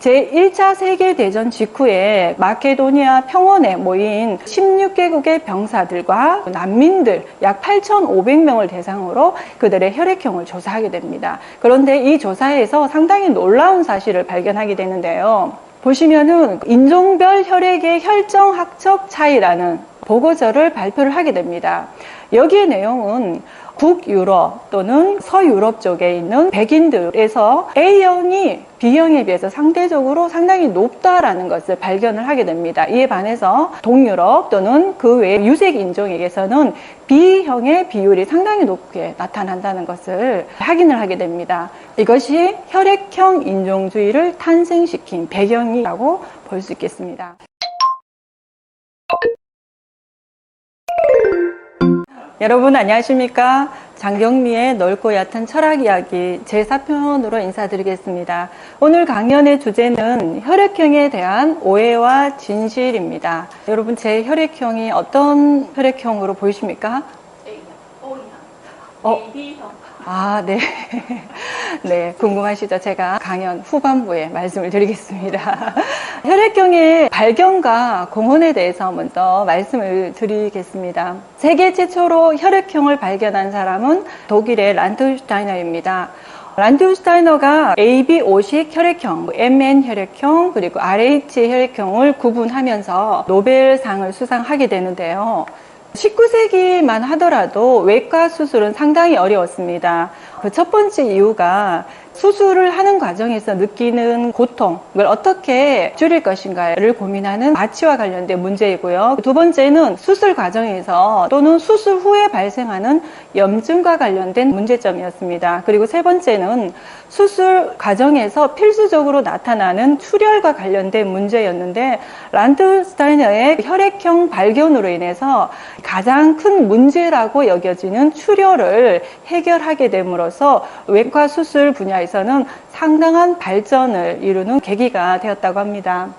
제1차 세계대전 직후에 마케도니아 평원에 모인 16개국의 병사들과 난민들 약 8,500명을 대상으로 그들의 혈액형을 조사하게 됩니다. 그런데 이 조사에서 상당히 놀라운 사실을 발견하게 되는데요. 보시면은 인종별 혈액의 혈정학적 차이라는 보고서를 발표를 하게 됩니다. 여기의 내용은 북유럽 또는 서유럽 쪽에 있는 백인들에서 A형이 B형에 비해서 상대적으로 상당히 높다라는 것을 발견을 하게 됩니다. 이에 반해서 동유럽 또는 그 외의 유색 인종에게서는 B형의 비율이 상당히 높게 나타난다는 것을 확인을 하게 됩니다. 이것이 혈액형 인종주의를 탄생시킨 배경이라고 볼 수 있겠습니다. 여러분 안녕하십니까? 장경미의 넓고 얕은 철학 이야기 제4편으로 인사드리겠습니다. 오늘 강연의 주제는 혈액형에 대한 오해와 진실입니다. 여러분 제 혈액형이 어떤 혈액형으로 보이십니까? B형. 네. 네, 궁금하시죠? 제가 강연 후반부에 말씀을 드리겠습니다. 혈액형의 발견과 공헌에 대해서 먼저 말씀을 드리겠습니다. 세계 최초로 혈액형을 발견한 사람은 독일의 란트슈타이너입니다. 란트슈타이너가 AB5식 혈액형, MN 혈액형, 그리고 RH 혈액형을 구분하면서 노벨상을 수상하게 되는데요. 19세기만 하더라도 외과 수술은 상당히 어려웠습니다. 그 첫 번째 이유가 수술을 하는 과정에서 느끼는 고통을 어떻게 줄일 것인가를 고민하는 마취와 관련된 문제이고요. 두 번째는 수술 과정에서 또는 수술 후에 발생하는 염증과 관련된 문제점이었습니다. 그리고 세 번째는 수술 과정에서 필수적으로 나타나는 출혈과 관련된 문제였는데 란트슈타이너의 혈액형 발견으로 인해서 가장 큰 문제라고 여겨지는 출혈을 해결하게 됨으로써 외과 수술 분야에서는 상당한 발전을 이루는 계기가 되었다고 합니다.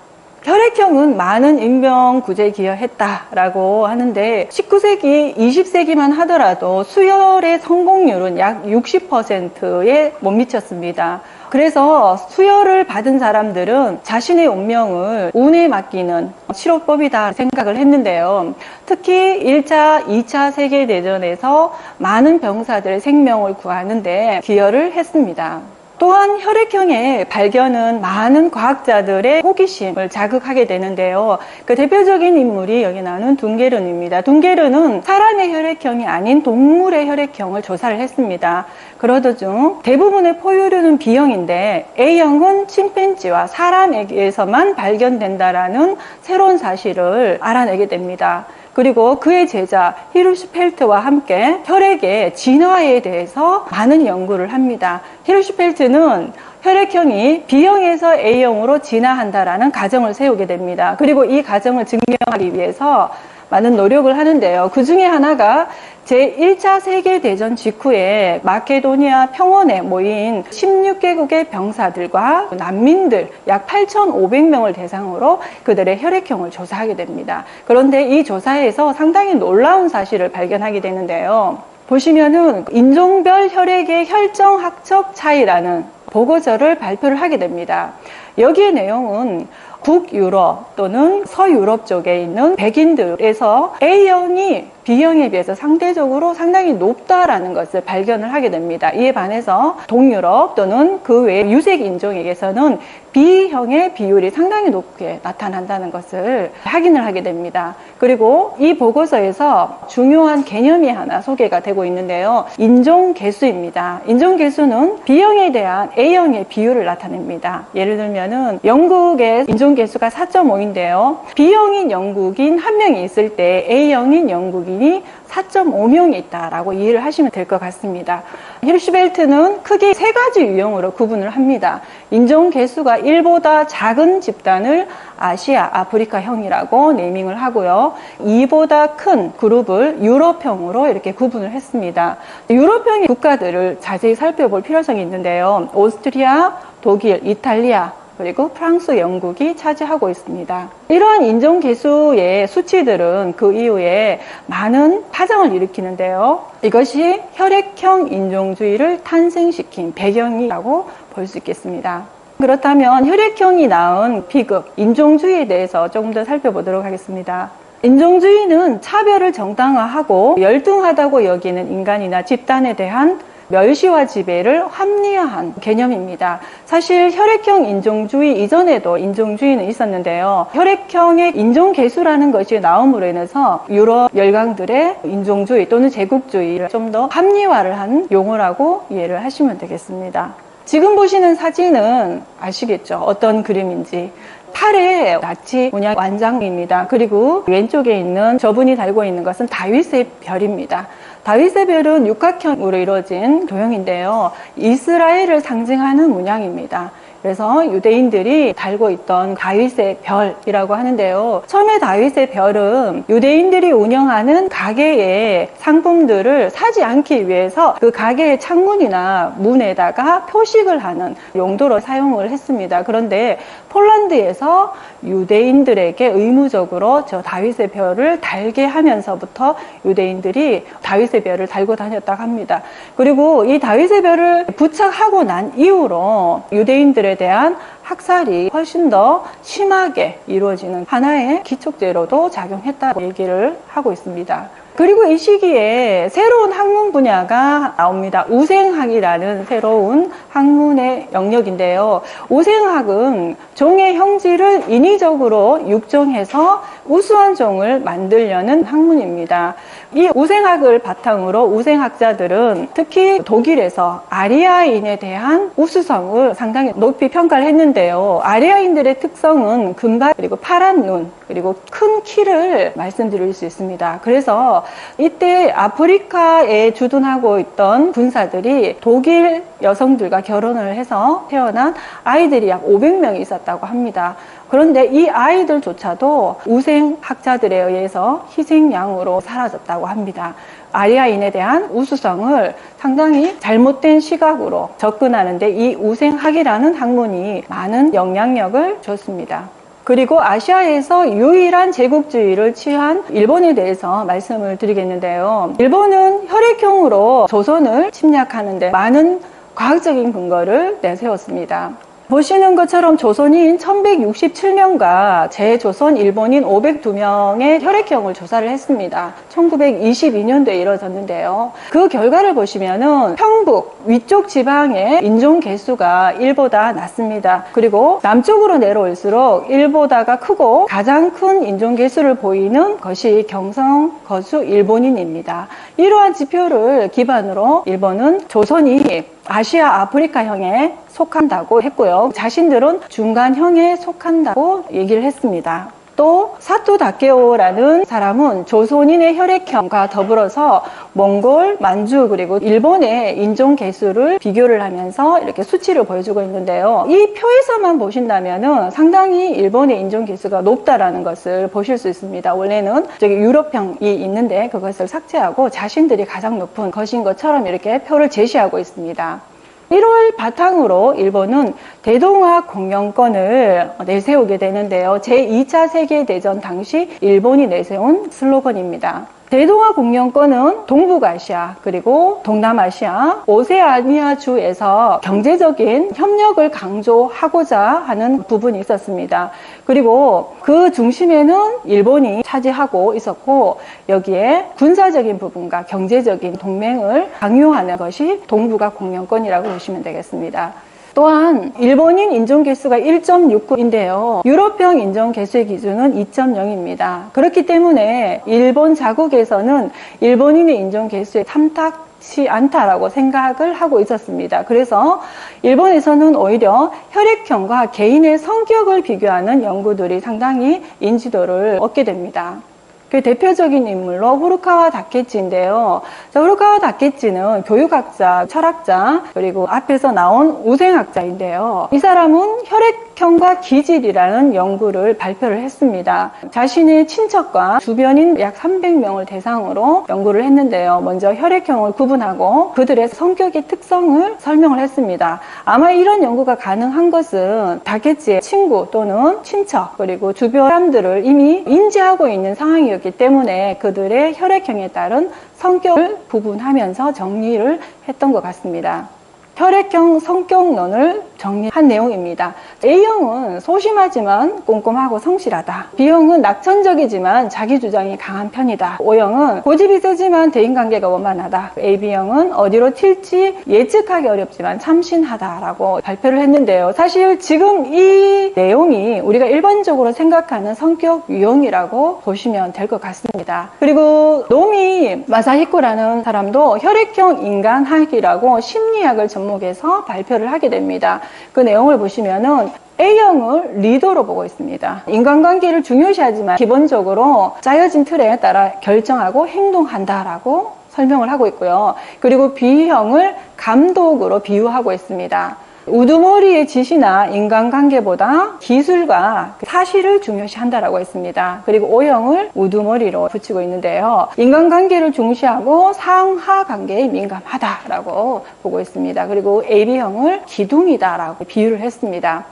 혈액형은 많은 인명구제에 기여했다라고 하는데 19세기, 20세기만 하더라도 수혈의 성공률은 약 60%에 못 미쳤습니다. 그래서 수혈을 받은 사람들은 자신의 운명을 운에 맡기는 치료법이다 생각을 했는데요. 특히 1차, 2차 세계대전에서 많은 병사들의 생명을 구하는 데 기여를 했습니다. 또한 혈액형의 발견은 많은 과학자들의 호기심을 자극하게 되는데요. 그 대표적인 인물이 여기 나오는 둥게른입니다. 둥게른은 사람의 혈액형이 아닌 동물의 혈액형을 조사를 했습니다. 그러던 중 대부분의 포유류는 B형인데 A형은 침팬지와 사람에게서만 발견된다라는 새로운 사실을 알아내게 됩니다. 그리고 그의 제자 히르슈펠트와 함께 혈액의 진화에 대해서 많은 연구를 합니다. 히르슈펠트는 혈액형이 B형에서 A형으로 진화한다라는 가정을 세우게 됩니다. 그리고 이 가정을 증명하기 위해서 많은 노력을 하는데요. 그 중에 하나가 제1차 세계대전 직후에 마케도니아 평원에 모인 16개국의 병사들과 난민들 약 8,500명을 대상으로 그들의 혈액형을 조사하게 됩니다. 그런데 이 조사에서 상당히 놀라운 사실을 발견하게 되는데요. 보시면은 인종별 혈액의 혈정학적 차이라는 보고서를 발표를 하게 됩니다. 여기의 내용은 북유럽 또는 서유럽 쪽에 있는 백인들에서 A형이 B형에 비해서 상대적으로 상당히 높다라는 것을 발견을 하게 됩니다. 이에 반해서 동유럽 또는 그 외의 유색 인종에게서는 B형의 비율이 상당히 높게 나타난다는 것을 확인을 하게 됩니다. 그리고 이 보고서에서 중요한 개념이 하나 소개가 되고 있는데요. 인종계수입니다. 인종계수는 B형에 대한 A형의 비율을 나타냅니다. 예를 들면은 영국의 인종계수가 4.5인데요. B형인 영국인 1명이 있을 때 A형인 영국인이 4.5명이 있다라고 이해를 하시면 될 것 같습니다. 히르슈벨트는 크게 세 가지 유형으로 구분을 합니다. 인종 개수가 1보다 작은 집단을 아시아, 아프리카형이라고 네이밍을 하고요. 2보다 큰 그룹을 유럽형으로 이렇게 구분을 했습니다. 유럽형의 국가들을 자세히 살펴볼 필요성이 있는데요. 오스트리아, 독일, 이탈리아, 그리고 프랑스, 영국이 차지하고 있습니다. 이러한 인종계수의 수치들은 그 이후에 많은 파장을 일으키는데요. 이것이 혈액형 인종주의를 탄생시킨 배경이라고 볼 수 있겠습니다. 그렇다면 혈액형이 낳은 비극, 인종주의에 대해서 조금 더 살펴보도록 하겠습니다. 인종주의는 차별을 정당화하고 열등하다고 여기는 인간이나 집단에 대한 멸시와 지배를 합리화한 개념입니다. 사실 혈액형 인종주의 이전에도 인종주의는 있었는데요. 혈액형의 인종계수라는 것이 나옴으로 인해서 유럽 열강들의 인종주의 또는 제국주의를 좀 더 합리화를 한 용어라고 이해를 하시면 되겠습니다. 지금 보시는 사진은 아시겠죠? 어떤 그림인지. 팔에 나치 문양 완장입니다. 그리고 왼쪽에 있는 저분이 달고 있는 것은 다윗의 별입니다. 다윗의 별은 육각형으로 이루어진 도형인데요. 이스라엘을 상징하는 문양입니다. 그래서 유대인들이 달고 있던 다윗의 별이라고 하는데요. 처음에 다윗의 별은 유대인들이 운영하는 가게의 상품들을 사지 않기 위해서 그 가게의 창문이나 문에다가 표식을 하는 용도로 사용을 했습니다. 그런데 폴란드에서 유대인들에게 의무적으로 저 다윗의 별을 달게 하면서부터 유대인들이 다윗의 별을 달고 다녔다고 합니다. 그리고 이 다윗의 별을 부착하고 난 이후로 유대인들에 대한 학살이 훨씬 더 심하게 이루어지는 하나의 기촉제로도 작용했다고 얘기를 하고 있습니다. 그리고 이 시기에 새로운 학문 분야가 나옵니다. 우생학이라는 새로운 학문의 영역인데요. 우생학은 종의 형질을 인위적으로 육종해서 우수한 종을 만들려는 학문입니다. 이 우생학을 바탕으로 우생학자들은 특히 독일에서 아리아인에 대한 우수성을 상당히 높이 평가를 했는데요. 아리아인들의 특성은 금발 그리고 파란 눈 그리고 큰 키를 말씀드릴 수 있습니다. 그래서 이때 아프리카에 주둔하고 있던 군사들이 독일 여성들과 결혼을 해서 태어난 아이들이 약 500명이 있었다고 합니다. 그런데 이 아이들조차도 우생학자들에 의해서 희생양으로 사라졌다고 합니다. 아리아인에 대한 우수성을 상당히 잘못된 시각으로 접근하는데 이 우생학이라는 학문이 많은 영향력을 줬습니다. 그리고 아시아에서 유일한 제국주의를 취한 일본에 대해서 말씀을 드리겠는데요. 일본은 혈액형으로 조선을 침략하는데 많은 과학적인 근거를 내세웠습니다. 보시는 것처럼 조선인 1167명과 재조선 일본인 502명의 혈액형을 조사를 했습니다. 1922년도에 이뤄졌는데요. 그 결과를 보시면은 평북 위쪽 지방의 인종 개수가 1보다 낮습니다. 그리고 남쪽으로 내려올수록 1보다가 크고 가장 큰 인종 개수를 보이는 것이 경상 거주 일본인입니다. 이러한 지표를 기반으로 일본은 조선이 아시아 아프리카형에 속한다고 했고요. 자신들은 중간형에 속한다고 얘기를 했습니다. 또 사토 다케오라는 사람은 조선인의 혈액형과 더불어서 몽골, 만주 그리고 일본의 인종 개수를 비교를 하면서 이렇게 수치를 보여주고 있는데요. 이 표에서만 보신다면은 상당히 일본의 인종 개수가 높다라는 것을 보실 수 있습니다. 원래는 저기 유럽형이 있는데 그것을 삭제하고 자신들이 가장 높은 것인 것처럼 이렇게 표를 제시하고 있습니다. 이를 바탕으로 일본은 대동아 공영권을 내세우게 되는데요. 제2차 세계대전 당시 일본이 내세운 슬로건입니다. 대동아 공영권은 동북아시아 그리고 동남아시아, 오세아니아주에서 경제적인 협력을 강조하고자 하는 부분이 있었습니다. 그리고 그 중심에는 일본이 차지하고 있었고 여기에 군사적인 부분과 경제적인 동맹을 강요하는 것이 동북아 공영권이라고 보시면 되겠습니다. 또한 일본인 인종개수가 1.69인데요. 유럽형 인종개수의 기준은 2.0입니다. 그렇기 때문에 일본 자국에서는 일본인의 인종개수에 탐탁치 않다라고 생각을 하고 있었습니다. 그래서 일본에서는 오히려 혈액형과 개인의 성격을 비교하는 연구들이 상당히 인지도를 얻게 됩니다. 그 대표적인 인물로 후루카와 다케치인데요. 후루카와 다케치는 교육학자, 철학자, 그리고 앞에서 나온 우생학자인데요. 이 사람은 혈액형과 기질이라는 연구를 발표를 했습니다. 자신의 친척과 주변인 약 300명을 대상으로 연구를 했는데요. 먼저 혈액형을 구분하고 그들의 성격의 특성을 설명을 했습니다. 아마 이런 연구가 가능한 것은 다케치의 친구 또는 친척 그리고 주변 사람들을 이미 인지하고 있는 상황이었기 때문에 그들의 혈액형에 따른 성격을 구분하면서 정리를 했던 것 같습니다. 혈액형 성격론을 정리한 내용입니다. A형은 소심하지만 꼼꼼하고 성실하다. B형은 낙천적이지만 자기 주장이 강한 편이다. O형은 고집이 세지만 대인관계가 원만하다. AB형은 어디로 튈지 예측하기 어렵지만 참신하다라고 발표를 했는데요. 사실 지금 이 내용이 우리가 일반적으로 생각하는 성격 유형이라고 보시면 될 것 같습니다. 그리고 노미 마사히코라는 사람도 혈액형 인간학이라고 심리학을 접목해서 발표를 하게 됩니다. 그 내용을 보시면은 A형을 리더로 보고 있습니다. 인간관계를 중요시하지만 기본적으로 짜여진 틀에 따라 결정하고 행동한다라고 설명을 하고 있고요. 그리고 B형을 감독으로 비유하고 있습니다. 우두머리의 지시나 인간관계보다 기술과 사실을 중요시한다라고 했습니다. 그리고 O형을 우두머리로 붙이고 있는데요. 인간관계를 중시하고 상하관계에 민감하다라고 보고 있습니다. 그리고 AB형을 기둥이다라고 비유를 했습니다.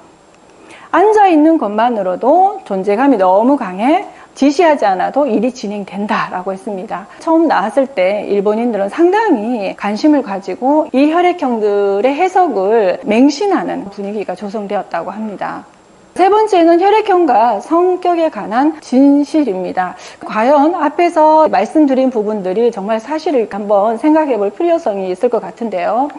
앉아있는 것만으로도 존재감이 너무 강해 지시하지 않아도 일이 진행된다라고 했습니다. 처음 나왔을 때 일본인들은 상당히 관심을 가지고 이 혈액형들의 해석을 맹신하는 분위기가 조성되었다고 합니다. 세 번째는 혈액형과 성격에 관한 진실입니다. 과연 앞에서 말씀드린 부분들이 정말 사실을 한번 생각해 볼 필요성이 있을 것 같은데요.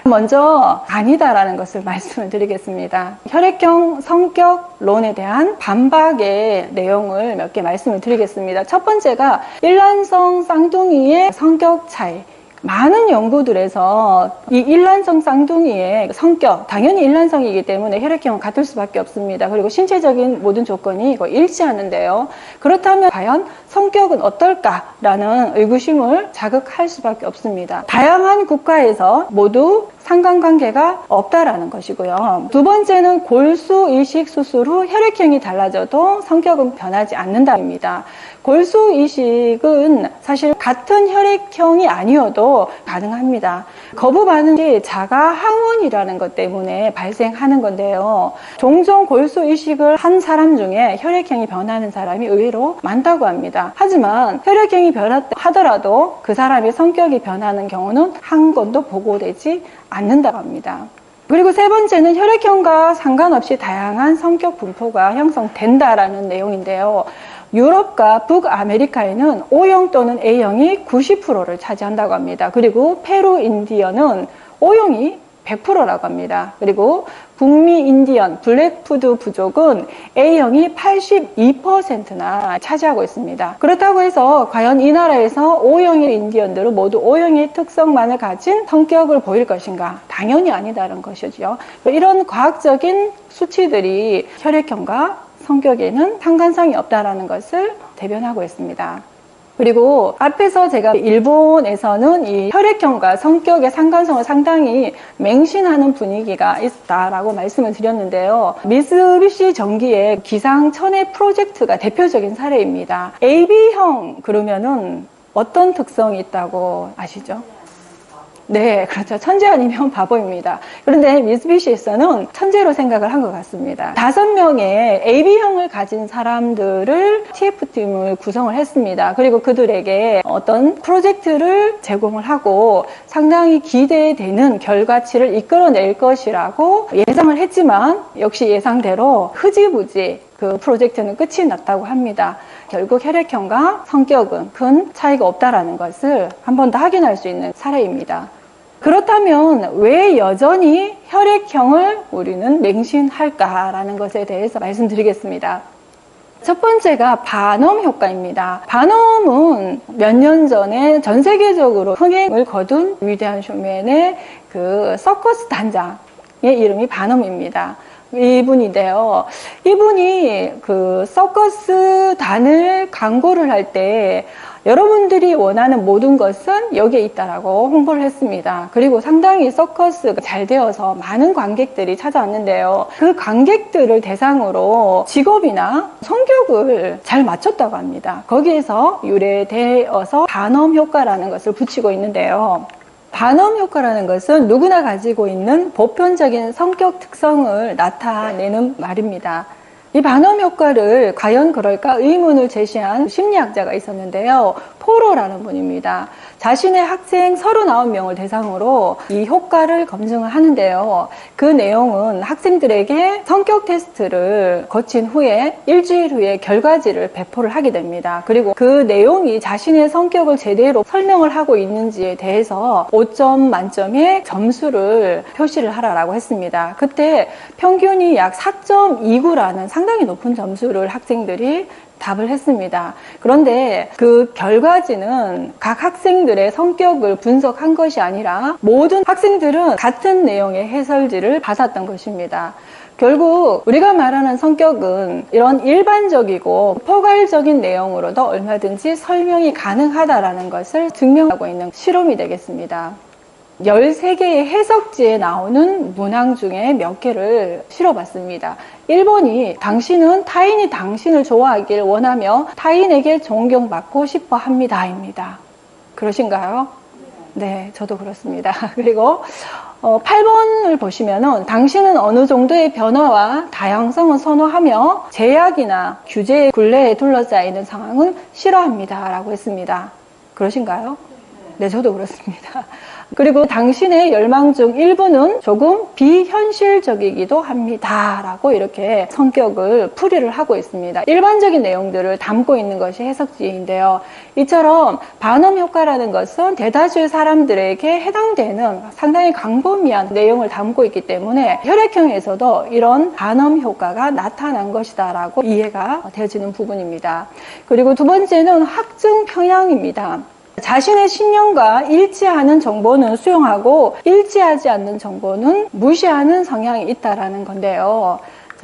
먼저 아니다라는 것을 말씀을 드리겠습니다. 혈액형 성격론에 대한 반박의 내용을 몇 개 말씀을 드리겠습니다. 첫 번째가 일란성 쌍둥이의 성격 차이. 많은 연구들에서 이 일란성 쌍둥이의 성격, 당연히 일란성이기 때문에 혈액형은 같을 수밖에 없습니다. 그리고 신체적인 모든 조건이 거의 일치하는데요. 그렇다면 과연 성격은 어떨까라는 의구심을 자극할 수밖에 없습니다. 다양한 국가에서 모두 상관관계가 없다라는 것이고요. 두 번째는 골수이식 수술 후 혈액형이 달라져도 성격은 변하지 않는다입니다. 골수이식은 사실 같은 혈액형이 아니어도 가능합니다. 거부 반응이 자가 항원이라는 것 때문에 발생하는 건데요. 종종 골수이식을 한 사람 중에 혈액형이 변하는 사람이 의외로 많다고 합니다. 하지만 혈액형이 변했다 하더라도 그 사람의 성격이 변하는 경우는 한 건도 보고되지 않는다고 합니다. 그리고 세 번째는 혈액형과 상관없이 다양한 성격 분포가 형성된다라는 내용인데요. 유럽과 북아메리카에는 O형 또는 A형이 90%를 차지한다고 합니다. 그리고 페루 인디언은 O형이 100%라고 합니다. 그리고 북미 인디언, 블랙푸드 부족은 A형이 82%나 차지하고 있습니다. 그렇다고 해서 과연 이 나라에서 O형의 인디언들은 모두 O형의 특성만을 가진 성격을 보일 것인가? 당연히 아니다라는 것이죠. 이런 과학적인 수치들이 혈액형과 성격에는 상관성이 없다라는 것을 대변하고 있습니다. 그리고 앞에서 제가 일본에서는 이 혈액형과 성격의 상관성을 상당히 맹신하는 분위기가 있다라고 말씀을 드렸는데요. 미쓰비시 전기의 기상천외 프로젝트가 대표적인 사례입니다. AB형 그러면은 어떤 특성이 있다고 아시죠? 네, 그렇죠. 천재 아니면 바보입니다. 그런데 미쓰비시에서는 천재로 생각을 한 것 같습니다. 5명의 AB형을 가진 사람들을 TF팀을 구성을 했습니다. 그리고 그들에게 어떤 프로젝트를 제공을 하고 상당히 기대되는 결과치를 이끌어낼 것이라고 예상을 했지만 역시 예상대로 흐지부지 그 프로젝트는 끝이 났다고 합니다. 결국 혈액형과 성격은 큰 차이가 없다라는 것을 한 번 더 확인할 수 있는 사례입니다. 그렇다면 왜 여전히 혈액형을 우리는 맹신할까라는 것에 대해서 말씀드리겠습니다. 첫 번째가 바넘 효과입니다. 바넘은 몇 년 전에 전 세계적으로 흥행을 거둔 위대한 쇼맨의 그 서커스 단장의 이름이 바넘입니다. 이분인데요. 이분이 그 서커스 단을 광고를 할 때 여러분들이 원하는 모든 것은 여기에 있다라고 홍보를 했습니다. 그리고 상당히 서커스가 잘 되어서 많은 관객들이 찾아왔는데요. 그 관객들을 대상으로 직업이나 성격을 잘 맞췄다고 합니다. 거기에서 유래되어서 바넘 효과라는 것을 붙이고 있는데요. 바넘 효과라는 것은 누구나 가지고 있는 보편적인 성격 특성을 나타내는 말입니다. 이 반음 효과를 과연 그럴까 의문을 제시한 심리학자가 있었는데요. 포로라는 분입니다. 자신의 학생 39명을 대상으로 이 효과를 검증을 하는데요. 그 내용은 학생들에게 성격 테스트를 거친 후에 일주일 후에 결과지를 배포를 하게 됩니다. 그리고 그 내용이 자신의 성격을 제대로 설명을 하고 있는지에 대해서 5점 만점의 점수를 표시를 하라고 했습니다. 그때 평균이 약 4.29라는 상당히 높은 점수를 학생들이 답을 했습니다. 그런데 그 결과지는 각 학생들의 성격을 분석한 것이 아니라 모든 학생들은 같은 내용의 해설지를 받았던 것입니다. 결국 우리가 말하는 성격은 이런 일반적이고 포괄적인 내용으로도 얼마든지 설명이 가능하다는 것을 증명하고 있는 실험이 되겠습니다. 13개의 해석지에 나오는 문항 중에 몇 개를 실어봤습니다. 1번이 당신은 타인이 당신을 좋아하길 원하며 타인에게 존경받고 싶어 합니다. 입니다. 그러신가요? 네, 저도 그렇습니다. 그리고 8번을 보시면은 당신은 어느 정도의 변화와 다양성을 선호하며 제약이나 규제의 굴레에 둘러싸이는 상황은 싫어합니다. 라고 했습니다. 그러신가요? 네, 저도 그렇습니다. 그리고 당신의 열망 중 일부는 조금 비현실적이기도 합니다. 라고 이렇게 성격을 풀이를 하고 있습니다. 일반적인 내용들을 담고 있는 것이 해석지인데요. 이처럼 반음 효과라는 것은 대다수의 사람들에게 해당되는 상당히 광범위한 내용을 담고 있기 때문에 혈액형에서도 이런 반음 효과가 나타난 것이다 라고 이해가 되어지는 부분입니다. 그리고 두 번째는 확증 평양입니다. 자신의 신념과 일치하는 정보는 수용하고 일치하지 않는 정보는 무시하는 성향이 있다라는 건데요.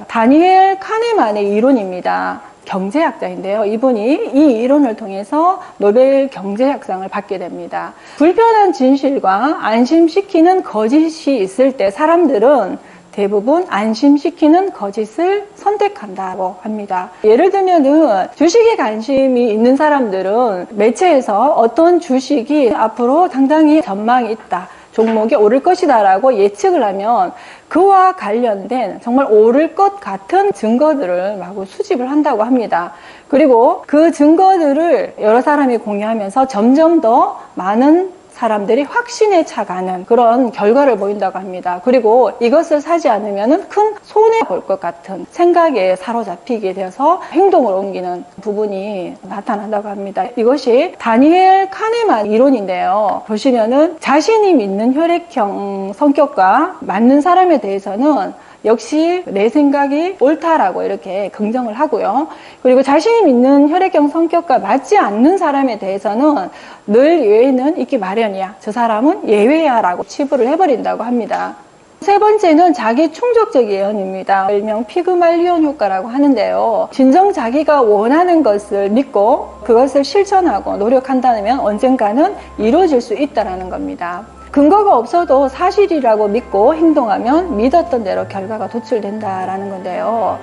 다니엘 카네만의 이론입니다. 경제학자인데요. 이분이 이 이론을 통해서 노벨 경제학상을 받게 됩니다. 불편한 진실과 안심시키는 거짓이 있을 때 사람들은 대부분 안심시키는 거짓을 선택한다고 합니다. 예를 들면은 주식에 관심이 있는 사람들은 매체에서 어떤 주식이 앞으로 상당히 전망이 있다, 종목이 오를 것이다 라고 예측을 하면 그와 관련된 정말 오를 것 같은 증거들을 마구 수집을 한다고 합니다. 그리고 그 증거들을 여러 사람이 공유하면서 점점 더 많은 사람들이 확신에 차가는 그런 결과를 보인다고 합니다. 그리고 이것을 사지 않으면 큰 손해볼 것 같은 생각에 사로잡히게 되어서 행동을 옮기는 부분이 나타난다고 합니다. 이것이 다니엘 카네만 이론인데요. 보시면은 자신이 믿는 혈액형 성격과 맞는 사람에 대해서는 역시 내 생각이 옳다라고 이렇게 긍정을 하고요. 그리고 자신이 믿는 혈액형 성격과 맞지 않는 사람에 대해서는 늘 예외는 있기 마련이야. 저 사람은 예외야 라고 치부를 해버린다고 합니다. 세 번째는 자기 충족적 예언입니다. 일명 피그말리온 효과라고 하는데요. 진정 자기가 원하는 것을 믿고 그것을 실천하고 노력한다면 언젠가는 이루어질 수 있다는 겁니다. 근거가 없어도 사실이라고 믿고 행동하면 믿었던 대로 결과가 도출된다라는 건데요.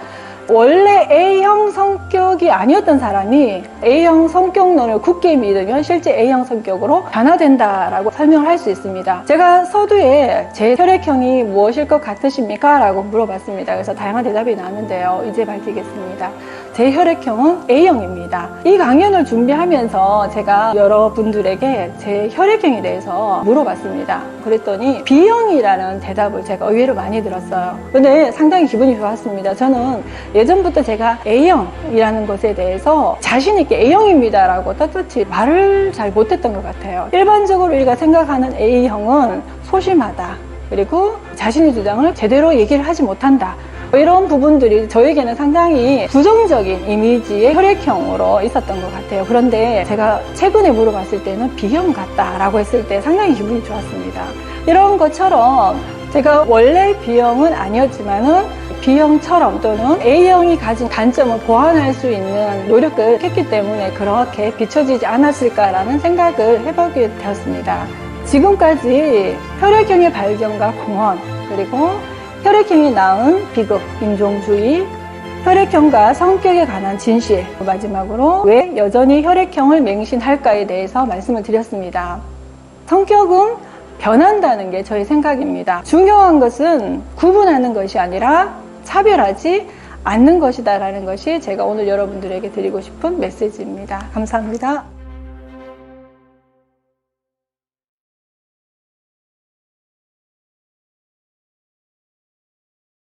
원래 A형 성격이 아니었던 사람이 A형 성격론을 굳게 믿으면 실제 A형 성격으로 변화된다라고 설명을 할 수 있습니다. 제가 서두에 제 혈액형이 무엇일 것 같으십니까? 라고 물어봤습니다. 그래서 다양한 대답이 나왔는데요. 이제 밝히겠습니다. 제 혈액형은 A형입니다. 이 강연을 준비하면서 제가 여러분들에게 제 혈액형에 대해서 물어봤습니다. 그랬더니 B형이라는 대답을 제가 의외로 많이 들었어요. 근데 상당히 기분이 좋았습니다. 저는 예전부터 제가 A형이라는 것에 대해서 자신 있게 A형입니다 라고 떳떳이 말을 잘 못했던 것 같아요. 일반적으로 우리가 생각하는 A형은 소심하다, 그리고 자신의 주장을 제대로 얘기를 하지 못한다, 이런 부분들이 저에게는 상당히 부정적인 이미지의 혈액형으로 있었던 것 같아요. 그런데 제가 최근에 물어봤을 때는 B형 같다라고 했을 때 상당히 기분이 좋았습니다. 이런 것처럼 제가 원래 B형은 아니었지만은 B형처럼 또는 A형이 가진 단점을 보완할 수 있는 노력을 했기 때문에 그렇게 비춰지지 않았을까라는 생각을 해보게 되었습니다. 지금까지 혈액형의 발견과 공헌, 그리고 혈액형이 낳은 비극, 인종주의, 혈액형과 성격에 관한 진실, 마지막으로 왜 여전히 혈액형을 맹신할까에 대해서 말씀을 드렸습니다. 성격은 변한다는 게 저의 생각입니다. 중요한 것은 구분하는 것이 아니라 차별하지 않는 것이다라는 것이 제가 오늘 여러분들에게 드리고 싶은 메시지입니다. 감사합니다.